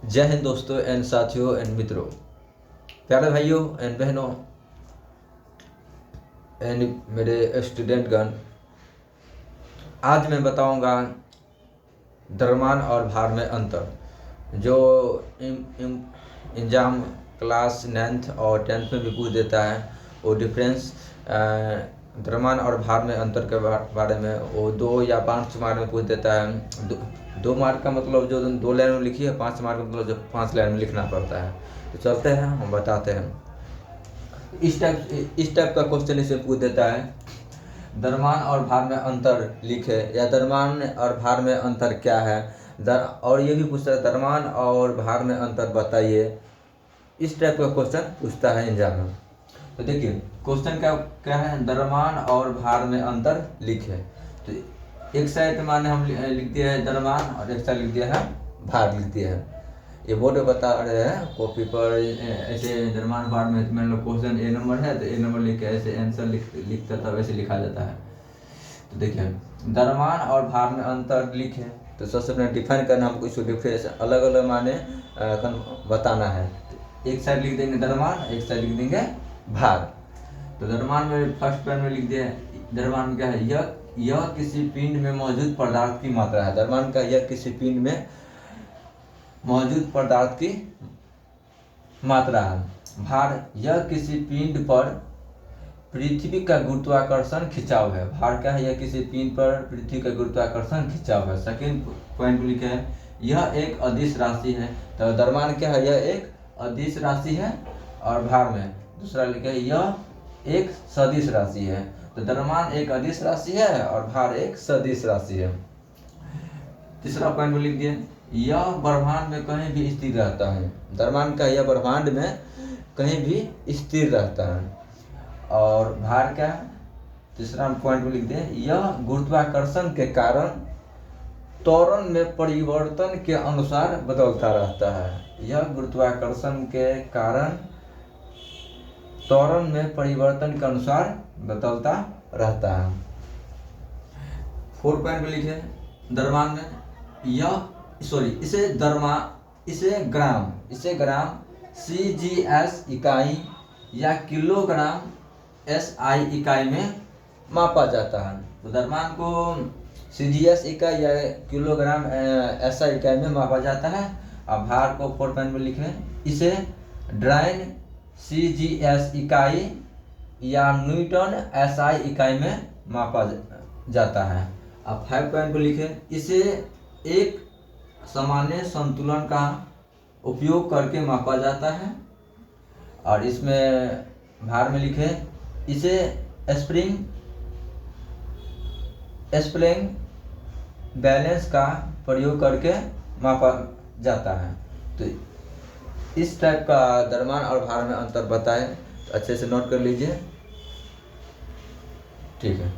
जय हिंद दोस्तों एंड साथियों एंड मित्रों, प्यारे भाइयों एंड बहनों एंड मेरे स्टूडेंटगण। आज मैं बताऊंगा द्रव्यमान और भार में अंतर। जो एग्जाम क्लास 9th और 10th में भी पूछ देता है वो डिफरेंस द्रव्यमान और भार में अंतर के बारे में वो 2 या 5 मार्क में पूछ देता है। 2 मार्क का मतलब जो 2 लाइन में लिखी है, 5 मार्क का मतलब जो 5 लाइन में लिखना पड़ता है। तो चलते हैं, हम बताते हैं। इस टाइप का क्वेश्चन इसे पूछ देता है, द्रव्यमान और भार में अंतर लिखे, या द्रव्यमान और भार में अंतर क्या है। और ये भी पूछता है द्रव्यमान और भार में अंतर बताइए। इस टाइप का क्वेश्चन पूछता है एग्जाम में। तो देखिए क्वेश्चन क्या है, द्रव्यमान और भार में अंतर लिखे। तो एक साइड माने हम लिख दिया है द्रव्यमान और एक साइड लिख दिया है भार लिख दिया है। ये बोर्ड बता रहे हैं कॉपी पर ऐसे द्रव्यमान भार में मान लो क्वेश्चन ए नंबर है तो ए नंबर लिख के ऐसे आंसर लिखता था, वैसे लिखा जाता है। तो देखिए द्रव्यमान और भार में अंतर लिखे, तो सबसे पहले डिफाइन करना, हमको इसको डिफरेंस अलग अलग माने बताना है। तो एक साइड लिख देंगे द्रव्यमान, एक साइड लिख देंगे भार। तो द्रव्यमान में फर्स्ट पैन में लिख दिया, द्रव्यमान में क्या है, यह किसी पिंड में मौजूद पदार्थ की मात्रा है। द्रव्यमान का यह किसी पिंड में मौजूद पदार्थ की मात्रा है। भार यह किसी पिंड पर पृथ्वी का गुरुत्वाकर्षण खिंचाव है। भार क्या है, यह किसी पिंड पर पृथ्वी का गुरुत्वाकर्षण खिंचाव है। सेकेंड पॉइंट में लिखे है यह एक अदिश राशि है। तो द्रव्यमान क्या है, यह एक अदिश राशि है। और भार में दूसरा लिखे है यह एक सदिश राशि है। तो द्रव्यमान एक अदिश राशि है और भार एक सदिश राशि है। तीसरा पॉइंट में लिख दिए यह ब्रह्मांड में कहीं भी स्थिर रहता है। द्रव्यमान का यह ब्रह्मांड में कहीं भी स्थिर रहता है। और भार क्या है, तीसरा पॉइंट में लिख दिए यह गुरुत्वाकर्षण के कारण त्वरण में परिवर्तन के अनुसार बदलता रहता है। यह गुरुत्वाकर्षण के कारण त्वरण में परिवर्तन के अनुसार बदलता रहता है। 4 पॉइंट में लिखे द्रव्यमान में इसे ग्राम CGS इकाई या किलोग्राम SI इकाई में मापा जाता है। तो द्रव्यमान को CGS इकाई या किलोग्राम SI इकाई में मापा जाता है। अब भार को 4 पॉइंट में लिखे इसे ड्राइन CGS इकाई या न्यूटन SI इकाई में मापा जाता है। अब 5 पॉइंट को लिखे इसे एक सामान्य संतुलन का उपयोग करके मापा जाता है। और इसमें भार में लिखे इसे स्प्रिंग बैलेंस का प्रयोग करके मापा जाता है। तो इस टाइप का द्रव्यमान और भार में अंतर बताएं, तो अच्छे से नोट कर लीजिए। ठीक है।